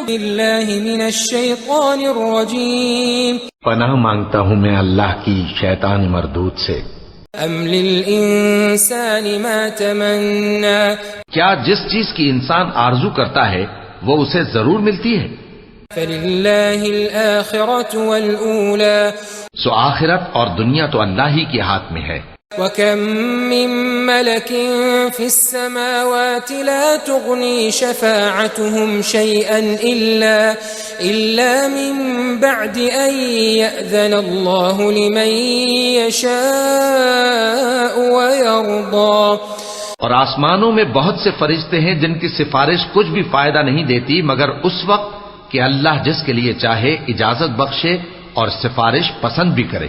بالله من الشيطان الرجيم پناہ مانگتا ہوں میں اللہ کی شیطان مردود سے۔ أم للإنسان ما تمنى کیا جس چیز کی انسان آرزو کرتا ہے وہ اسے ضرور ملتی ہے؟ فلله الآخرة والأولى سو آخرت اور دنیا تو اللہ ہی کے ہاتھ میں ہے۔ وكم من ملك في السماوات لا تغني شفاعتهم شيئا إلا من بعد أن يأذن الله لمن يشاء ويرضى۔ اور آسمانوں میں بہت سے فرشتے ہیں جن کی سفارش کچھ بھی فائدہ نہیں دیتی مگر اس وقت کہ اللہ جس کے لیے چاہے اجازت بخشے اور سفارش پسند بھی کرے۔